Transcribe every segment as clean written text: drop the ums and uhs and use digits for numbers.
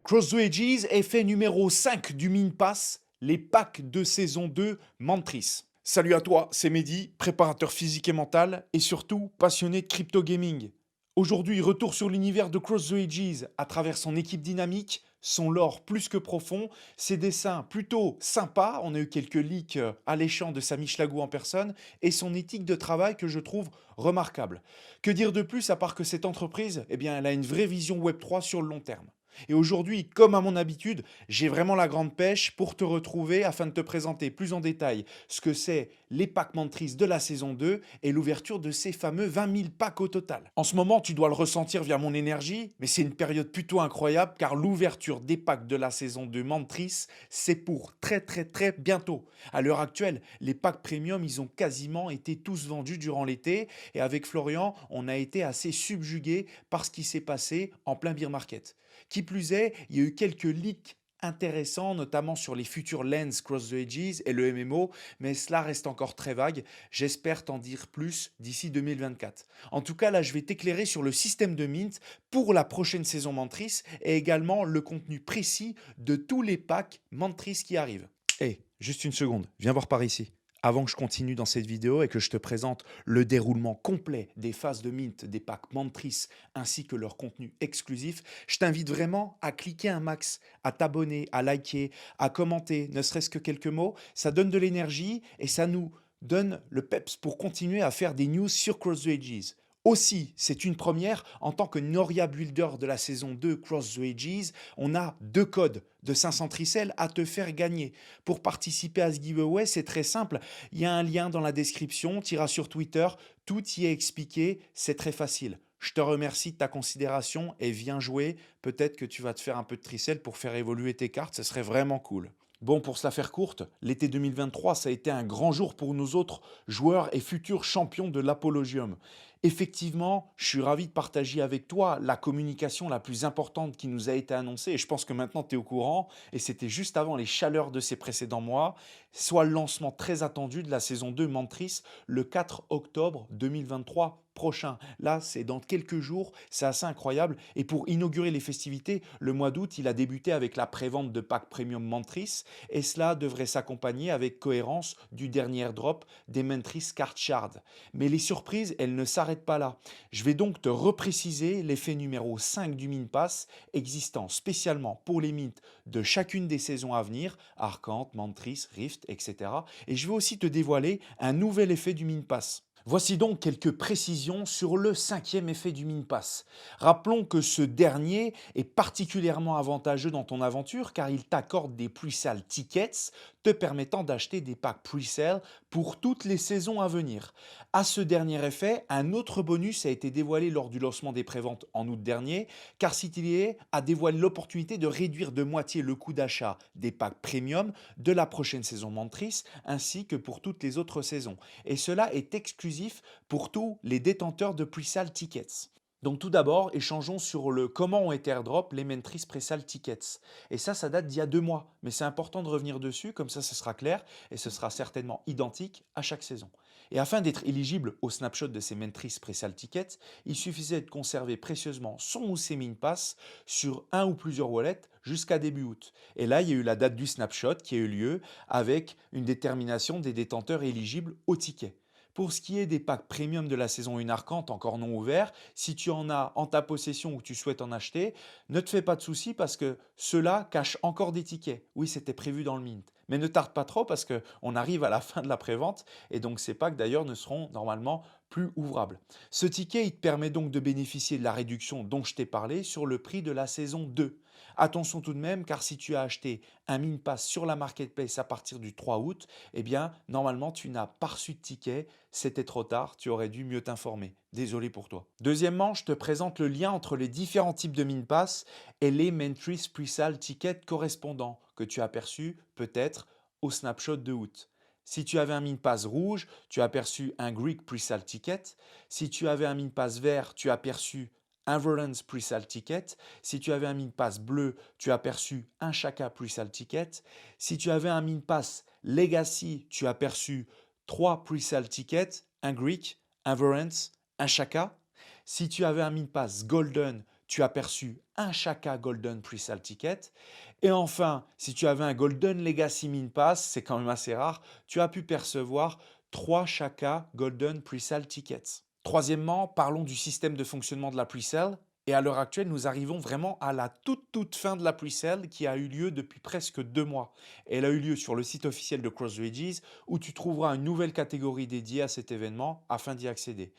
Cross the Ages, effet numéro 5 du Min Pass, les packs de saison 2 Mantris. Salut à toi, c'est Mehdi, préparateur physique et mental et surtout passionné de crypto gaming. Aujourd'hui, retour sur l'univers de Cross the Ages à travers son équipe dynamique, son lore plus que profond, ses dessins plutôt sympas, on a eu quelques leaks alléchants de Samy Schlagou en personne, et son éthique de travail que je trouve remarquable. Que dire de plus à part que cette entreprise, eh bien, elle a une vraie vision Web3 sur le long terme. Et aujourd'hui, comme à mon habitude, j'ai vraiment la grande pêche pour te retrouver afin de te présenter plus en détail ce que c'est les packs mentrices de la saison 2 et l'ouverture de ces fameux 20 000 packs au total. En ce moment, tu dois le ressentir via mon énergie, mais c'est une période plutôt incroyable car l'ouverture des packs de la saison 2 mentrices, c'est pour très bientôt. À l'heure actuelle, les packs premium, ils ont quasiment été tous vendus durant l'été et avec Florian, on a été assez subjugué par ce qui s'est passé en plein bear market. Qui plus est, il y a eu quelques leaks intéressants, notamment sur les futurs Lens Cross the Edges et le MMO, mais cela reste encore très vague. J'espère t'en dire plus d'ici 2024. En tout cas, là, je vais t'éclairer sur le système de mint pour la prochaine saison Mantris et également le contenu précis de tous les packs Mantris qui arrivent. Hé, juste une seconde, viens voir par ici. Avant que je continue dans cette vidéo et que je te présente le déroulement complet des phases de mint des packs Mantris ainsi que leur contenu exclusif, je t'invite vraiment à cliquer un max, à t'abonner, à liker, à commenter, ne serait-ce que quelques mots. Ça donne de l'énergie et ça nous donne le peps pour continuer à faire des news sur Cross the Edges. Aussi, c'est une première, en tant que Noria Builder de la saison 2 Cross the Edges, on a 2 codes de 500 tricelles à te faire gagner. Pour participer à ce giveaway, c'est très simple, il y a un lien dans la description, tu iras sur Twitter, tout y est expliqué, c'est très facile. Je te remercie de ta considération et viens jouer, peut-être que tu vas te faire un peu de tricelle pour faire évoluer tes cartes, ce serait vraiment cool. Bon, pour se la faire courte, l'été 2023, ça a été un grand jour pour nous autres joueurs et futurs champions de l'Apologium. Effectivement, je suis ravi de partager avec toi la communication la plus importante qui nous a été annoncée, et je pense que maintenant tu es au courant, et c'était juste avant les chaleurs de ces précédents mois, soit le lancement très attendu de la saison 2 Mantris le 4 octobre 2023 prochain. Là, c'est dans quelques jours, c'est assez incroyable. Et pour inaugurer les festivités, le mois d'août, il a débuté avec la prévente de packs premium Mantris, et cela devrait s'accompagner avec cohérence du dernier drop des Mantris Card Shard. Mais les surprises, elles ne s'arrêtent pas là. Je vais donc te repréciser l'effet numéro 5 du Min Pass, existant spécialement pour les mints de chacune des saisons à venir, Arcante, Mantris, Rift, etc. Et je vais aussi te dévoiler un nouvel effet du Min Pass. Voici donc quelques précisions sur le 5e effet du Min Pass. Rappelons que ce dernier est particulièrement avantageux dans ton aventure car il t'accorde des pre-sale tickets te permettant d'acheter des packs pre-sale pour toutes les saisons à venir. À ce dernier effet, un autre bonus a été dévoilé lors du lancement des préventes en août dernier car Citilier a dévoilé l'opportunité de réduire de moitié le coût d'achat des packs premium de la prochaine saison Mantris ainsi que pour toutes les autres saisons. Et cela est exclusif pour tous les détenteurs de pre-sale tickets. Donc tout d'abord, échangeons sur le comment ont été airdrop les Mantris pre-sale tickets. Et ça date d'il y a 2 mois, mais c'est important de revenir dessus, comme ça ce sera clair et ce sera certainement identique à chaque saison. Et afin d'être éligible au snapshot de ces Mantris pre-sale tickets, il suffisait de conserver précieusement son ou ses Min Pass sur un ou plusieurs wallets jusqu'à début août. Et là, il y a eu la date du snapshot qui a eu lieu avec une détermination des détenteurs éligibles au ticket. Pour ce qui est des packs premium de la saison 1 Arcante encore non ouverts, si tu en as en ta possession ou que tu souhaites en acheter, ne te fais pas de soucis parce que ceux-là cachent encore des tickets. Oui, c'était prévu dans le mint. Mais ne tarde pas trop parce qu'on arrive à la fin de la prévente et donc ces packs d'ailleurs ne seront normalement plus ouvrables. Ce ticket, il te permet donc de bénéficier de la réduction dont je t'ai parlé sur le prix de la saison 2. Attention tout de même car si tu as acheté un Min Pass sur la marketplace à partir du 3 août, eh bien normalement tu n'as pas reçu de ticket, c'était trop tard, tu aurais dû mieux t'informer. Désolé pour toi. Deuxièmement, je te présente le lien entre les différents types de Min Pass et les Mantris Pre-Sale Tickets correspondants que tu as aperçus peut-être au snapshot de août. Si tu avais un Min Pass rouge, tu as aperçu un Greek Pre-Sale Ticket. Si tu avais un Min Pass vert, tu as aperçu un Verance Pre-Sale Ticket. Si tu avais un Min Pass bleu, tu as aperçu un Shaka Pre-Sale Ticket. Si tu avais un Min Pass Legacy, tu as aperçu 3 Pre-Sale Tickets, un Greek, un Verance, un Shaka. Si tu avais un Min Pass Golden, tu as perçu un Chaka Golden Pre-Sale Ticket. Et enfin, si tu avais un Golden Legacy Min Pass, c'est quand même assez rare, tu as pu percevoir 3 Chaka Golden Pre-Sale Tickets. Troisièmement, parlons du système de fonctionnement de la Pre-Sale. Et à l'heure actuelle, nous arrivons vraiment à la toute fin de la Pre-Sale qui a eu lieu depuis presque 2 mois. Elle a eu lieu sur le site officiel de CrossRages où tu trouveras une nouvelle catégorie dédiée à cet événement afin d'y accéder.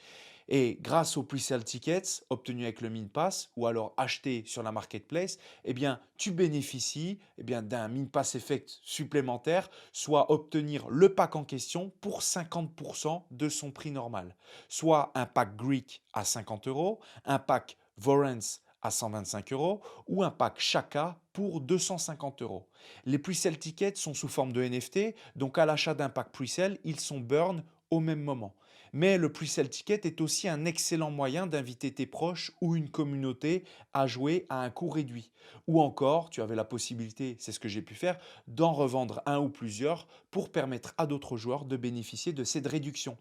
Et grâce aux pre-sale tickets obtenus avec le Min Pass ou alors achetés sur la marketplace, eh bien, tu bénéficies d'un Min Pass Effect supplémentaire, soit obtenir le pack en question pour 50% de son prix normal. Soit un pack Greek à 50 euros, un pack Vorens à 125 euros ou un pack Chaka pour 250 euros. Les pre-sale tickets sont sous forme de NFT, donc à l'achat d'un pack pre-sale, ils sont burn au même moment. Mais le pre-sale ticket est aussi un excellent moyen d'inviter tes proches ou une communauté à jouer à un coût réduit. Ou encore, tu avais la possibilité, c'est ce que j'ai pu faire, d'en revendre un ou plusieurs pour permettre à d'autres joueurs de bénéficier de cette réduction.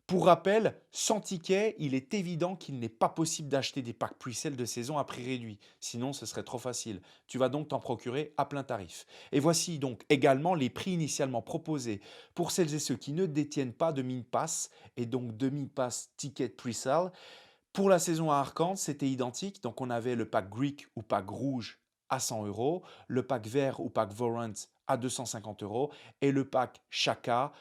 Pour rappel, sans ticket, il est évident qu'il n'est pas possible d'acheter des packs pre-sale de saison à prix réduit. Sinon, ce serait trop facile. Tu vas donc t'en procurer à plein tarif. Et voici donc également les prix initialement proposés pour celles et ceux qui ne détiennent pas de Min Pass et donc de Min Pass Ticket Pre-Sale. Pour la saison à Arcand, c'était identique. Donc on avait le pack Greek ou pack rouge à 100 euros, le pack vert ou pack Vorant à 250 euros et le pack Chaka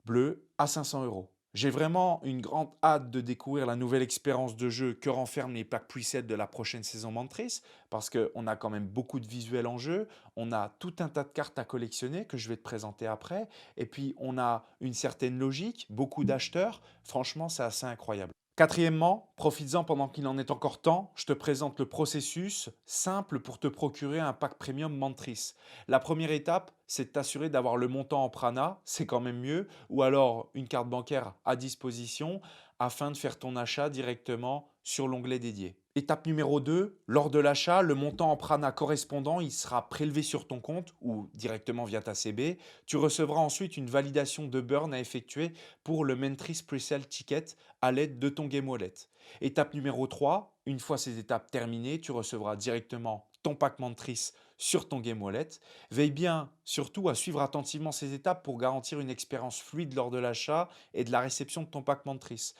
bleu à 500 euros. J'ai vraiment une grande hâte de découvrir la nouvelle expérience de jeu que renferment les packs presets de la prochaine saison Mantris, parce qu'on a quand même beaucoup de visuels en jeu, on a tout un tas de cartes à collectionner que je vais te présenter après, et puis on a une certaine logique, beaucoup d'acheteurs, franchement c'est assez incroyable. Quatrièmement, profites-en pendant qu'il en est encore temps, je te présente le processus simple pour te procurer un pack premium Mantris. La première étape, c'est de t'assurer d'avoir le montant en prana, c'est quand même mieux, ou alors une carte bancaire à disposition afin de faire ton achat directement sur l'onglet dédié. Étape numéro 2, lors de l'achat, le montant en prana correspondant, il sera prélevé sur ton compte ou directement via ta CB. Tu recevras ensuite une validation de burn à effectuer pour le Mantris Presale Ticket à l'aide de ton Game Wallet. Étape numéro 3, une fois ces étapes terminées, tu recevras directement ton pack Mantris sur ton Game Wallet. Veille bien surtout à suivre attentivement ces étapes pour garantir une expérience fluide lors de l'achat et de la réception de ton pack Mantris.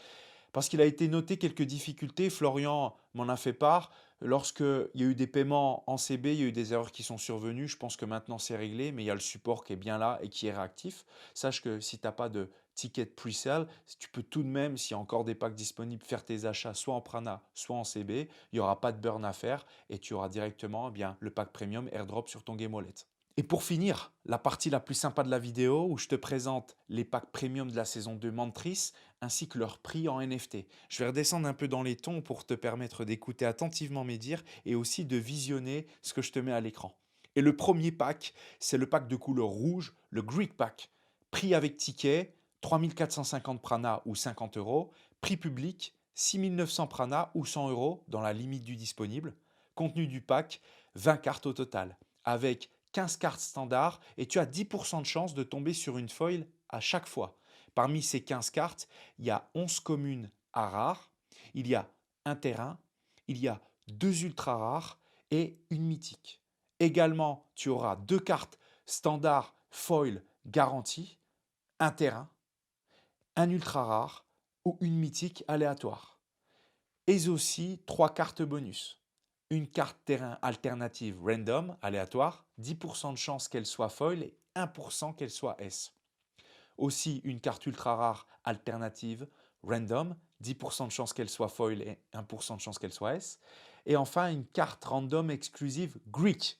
Parce qu'il a été noté quelques difficultés, Florian m'en a fait part. Lorsqu'il y a eu des paiements en CB, il y a eu des erreurs qui sont survenues. Je pense que maintenant c'est réglé, mais il y a le support qui est bien là et qui est réactif. Sache que si tu n'as pas de ticket pre-sale, tu peux tout de même, s'il y a encore des packs disponibles, faire tes achats soit en Prana, soit en CB. Il n'y aura pas de burn à faire et tu auras directement le pack premium airdrop sur ton Game Wallet. Et pour finir, la partie la plus sympa de la vidéo où je te présente les packs premium de la saison 2 Mantris ainsi que leur prix en NFT. Je vais redescendre un peu dans les tons pour te permettre d'écouter attentivement mes dires et aussi de visionner ce que je te mets à l'écran. Et le premier pack, c'est le pack de couleur rouge, le Greek Pack. Prix avec ticket, 3450 prana ou 50 euros. Prix public, 6900 prana ou 100 euros dans la limite du disponible. Contenu du pack, 20 cartes au total, avec 15 cartes standards et tu as 10% de chance de tomber sur une foil à chaque fois. Parmi ces 15 cartes, il y a 11 communes à rares, il y a un terrain, il y a 2 ultra rares et une mythique. Également, tu auras 2 cartes standard foil garantie, un terrain, un ultra rare ou une mythique aléatoire. Et aussi 3 cartes bonus. Une carte terrain alternative random, aléatoire, 10% de chance qu'elle soit foil et 1% qu'elle soit S. Aussi une carte ultra rare alternative random, 10% de chance qu'elle soit foil et 1% de chance qu'elle soit S. Et enfin une carte random exclusive Greek,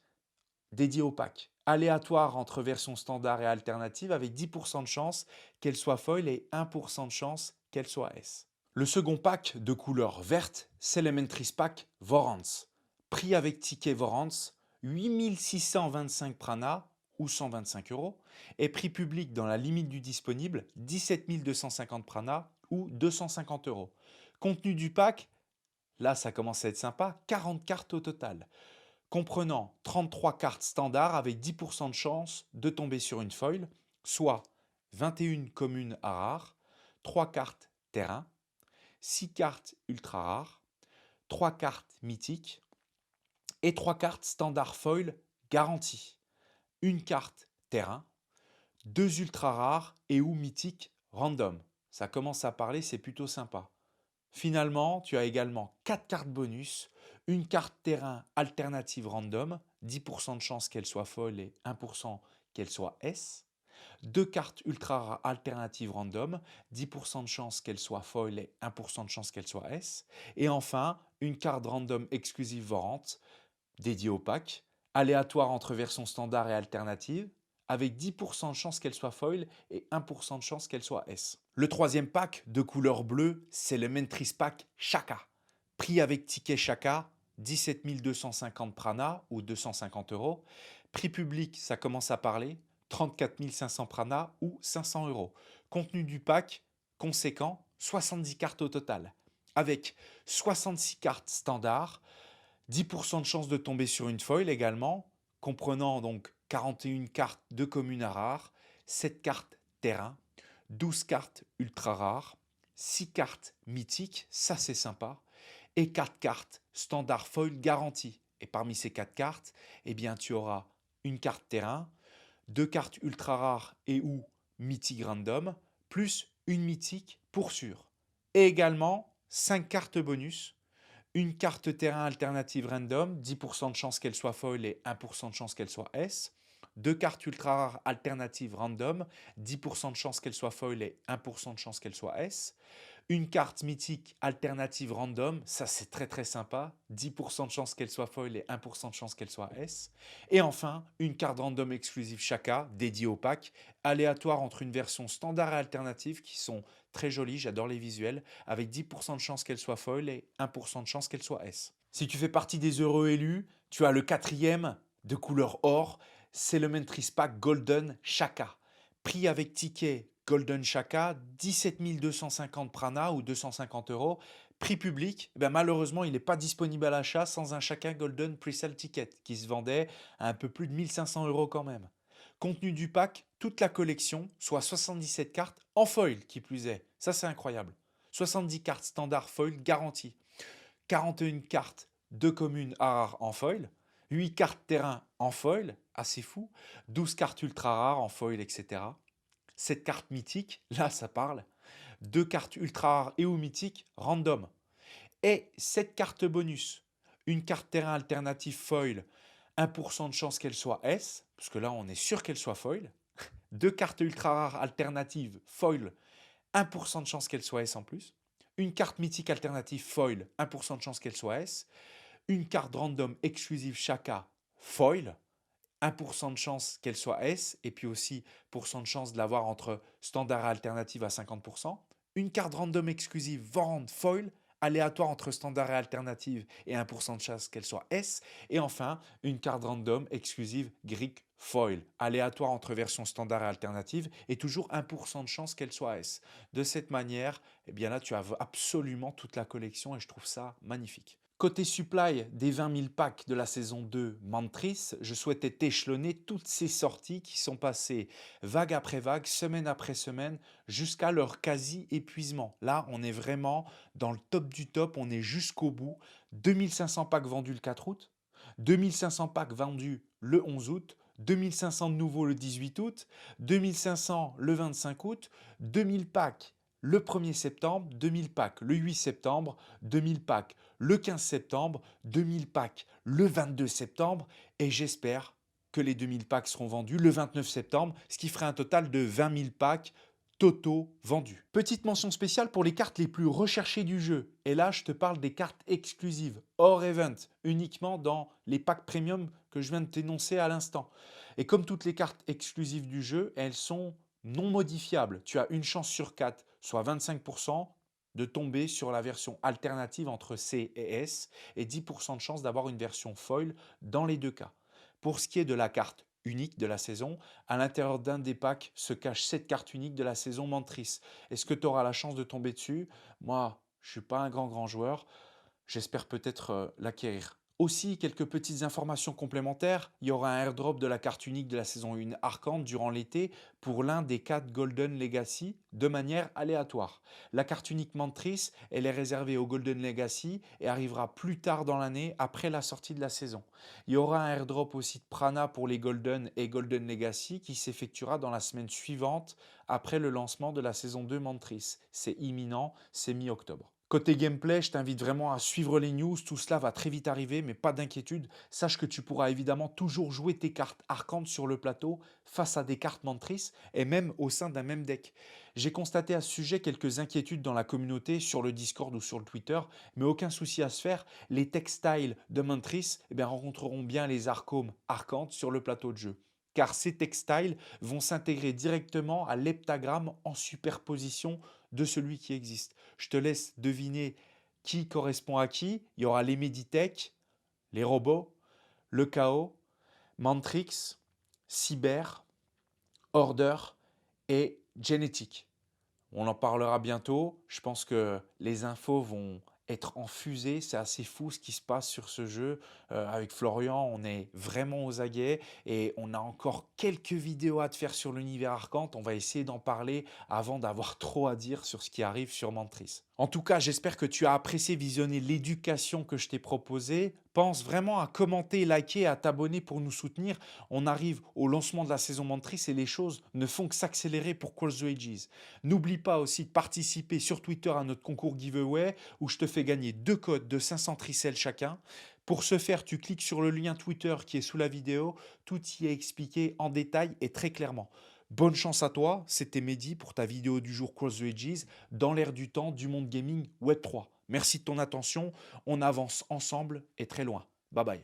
dédiée au pack, aléatoire entre version standard et alternative avec 10% de chance qu'elle soit foil et 1% de chance qu'elle soit S. Le second pack de couleur verte, c'est l'Elementary Pack Vorants. Prix avec ticket Vorants, 8625 prana ou 125 euros. Et prix public dans la limite du disponible, 17 250 prana ou 250 euros. Contenu du pack, là ça commence à être sympa, 40 cartes au total. Comprenant 33 cartes standards avec 10% de chance de tomber sur une foil, soit 21 communes à rares, 3 cartes terrain, 6 cartes ultra rares, 3 cartes mythiques et 3 cartes standard foil garanties. Une carte terrain, 2 ultra rares et ou mythiques random. Ça commence à parler, c'est plutôt sympa. Finalement, tu as également 4 cartes bonus, une carte terrain alternative random, 10% de chance qu'elle soit foil et 1% qu'elle soit S. 2 cartes ultra rares alternatives random, 10% de chance qu'elle soit foil et 1% de chance qu'elle soit S. Et enfin, une carte random exclusive Vorante, dédiée au pack, aléatoire entre version standard et alternative, avec 10% de chance qu'elle soit foil et 1% de chance qu'elle soit S. Le troisième pack de couleur bleue, c'est le Mentris Pack Shaka. Prix avec ticket Shaka, 17 250 prana ou 250 euros. Prix public, ça commence à parler, 34 500 prana ou 500 euros. Contenu du pack, conséquent, 70 cartes au total, avec 66 cartes standard, 10% de chance de tomber sur une foil également, comprenant donc 41 cartes de communes à rares, 7 cartes terrain, 12 cartes ultra rares, 6 cartes mythiques, ça c'est sympa, et 4 cartes standard foil garantie. Et parmi ces 4 cartes, eh bien, tu auras une carte terrain, 2 cartes ultra rares et ou mythique random, plus une mythique pour sûr. Et également 5 cartes bonus, une carte terrain alternative random, 10% de chance qu'elle soit foil et 1% de chance qu'elle soit S. Deux cartes ultra rares alternatives random, 10% de chance qu'elle soit foil et 1% de chance qu'elle soit S. Une carte mythique alternative random, ça c'est très très sympa, 10% de chance qu'elle soit foil et 1% de chance qu'elle soit S. Et enfin, une carte random exclusive Shaka, dédiée au pack, aléatoire entre une version standard et alternative qui sont très jolies, j'adore les visuels, avec 10% de chance qu'elle soit foil et 1% de chance qu'elle soit S. Si tu fais partie des heureux élus, tu as le quatrième de couleur or, c'est le Mentris Pack Golden Shaka. Prix avec ticket Golden Shaka, 17 250 prana ou 250 euros. Prix public, malheureusement, il n'est pas disponible à l'achat sans un Shaka Golden Presale Ticket qui se vendait à un peu plus de 1500 euros quand même. Contenu du pack, toute la collection, soit 77 cartes en foil qui plus est. Ça, c'est incroyable. 70 cartes standard foil garanties. 41 cartes de communes à rares en foil. 8 cartes terrain en foil, assez fou. 12 cartes ultra rares en foil, etc. 7 cartes mythiques, là ça parle. 2 cartes ultra rares et ou mythiques random. Et 7 cartes bonus. Une carte terrain alternative foil, 1% de chance qu'elle soit S, parce que là on est sûr qu'elle soit foil. 2 cartes ultra rares alternatives foil, 1% de chance qu'elle soit S en plus. Une carte mythique alternative foil, 1% de chance qu'elle soit S. Une carte random exclusive Shaka foil, 1% de chance qu'elle soit S, et puis aussi % de chance de l'avoir entre standard et alternative à 50%. Une carte random exclusive Vorant foil, aléatoire entre standard et alternative et 1% de chance qu'elle soit S. Et enfin, une carte random exclusive Greek foil, aléatoire entre version standard et alternative et toujours 1% de chance qu'elle soit S. De cette manière, eh bien là, tu as absolument toute la collection et je trouve ça magnifique. Côté supply des 20 000 packs de la saison 2 Mantris, je souhaitais échelonner toutes ces sorties qui sont passées vague après vague, semaine après semaine, jusqu'à leur quasi-épuisement. Là, on est vraiment dans le top du top, on est jusqu'au bout. 2500 packs vendus le 4 août, 2500 packs vendus le 11 août, 2500 de nouveau le 18 août, 2500 le 25 août, 2000 packs le 1er septembre, 2000 packs le 8 septembre, 2000 packs le 15 septembre, 2000 packs le 22 septembre et j'espère que les 2000 packs seront vendus le 29 septembre, ce qui ferait un total de 20 000 packs totaux vendus. Petite mention spéciale pour les cartes les plus recherchées du jeu. Et là, je te parle des cartes exclusives, hors event, uniquement dans les packs premium que je viens de t'énoncer à l'instant. Et comme toutes les cartes exclusives du jeu, elles sont non modifiables. Tu as une chance sur 4, soit 25%, de tomber sur la version alternative entre C et S et 10% de chance d'avoir une version foil dans les deux cas. Pour ce qui est de la carte unique de la saison, à l'intérieur d'un des packs se cachent 7 cartes uniques de la saison Mantris. Est-ce que tu auras la chance de tomber dessus? Moi, je ne suis pas un grand joueur. J'espère peut-être l'acquérir. Aussi, quelques petites informations complémentaires. Il y aura un airdrop de la carte unique de la saison 1 Arcane durant l'été pour l'un des 4 Golden Legacy de manière aléatoire. La carte unique Mantris, elle est réservée au Golden Legacy et arrivera plus tard dans l'année après la sortie de la saison. Il y aura un airdrop aussi de Prana pour les Golden et Golden Legacy qui s'effectuera dans la semaine suivante après le lancement de la saison 2 Mantris. C'est imminent, c'est mi-octobre. Côté gameplay, je t'invite vraiment à suivre les news, tout cela va très vite arriver, mais pas d'inquiétude, sache que tu pourras évidemment toujours jouer tes cartes arcantes sur le plateau face à des cartes mentrices et même au sein d'un même deck. J'ai constaté à ce sujet quelques inquiétudes dans la communauté, sur le Discord ou sur le Twitter, mais aucun souci à se faire, les textiles de mentrices rencontreront bien les archômes arcantes sur le plateau de jeu. Car ces textiles vont s'intégrer directement à l'heptagramme en superposition de celui qui existe. Je te laisse deviner qui correspond à qui. Il y aura les Meditech, les robots, le chaos, Mantrix, Cyber, Order et Genetic. On en parlera bientôt. Je pense que les infos vont être en fusée. C'est assez fou ce qui se passe sur ce jeu. Avec Florian, on est vraiment aux aguets et on a encore quelques vidéos à te faire sur l'univers Arcante. On va essayer d'en parler avant d'avoir trop à dire sur ce qui arrive sur Mantris. En tout cas, j'espère que tu as apprécié visionner l'éducation que je t'ai proposée. Pense vraiment à commenter, liker, à t'abonner pour nous soutenir. On arrive au lancement de la saison Mantris et les choses ne font que s'accélérer pour Cross the Ages. N'oublie pas aussi de participer sur Twitter à notre concours giveaway où je te fais gagner 2 codes de 500 tricelles chacun. Pour ce faire, tu cliques sur le lien Twitter qui est sous la vidéo. Tout y est expliqué en détail et très clairement. Bonne chance à toi, c'était Mehdi pour ta vidéo du jour Cross the Ages dans l'ère du temps du monde gaming Web 3. Merci de ton attention, on avance ensemble et très loin. Bye bye.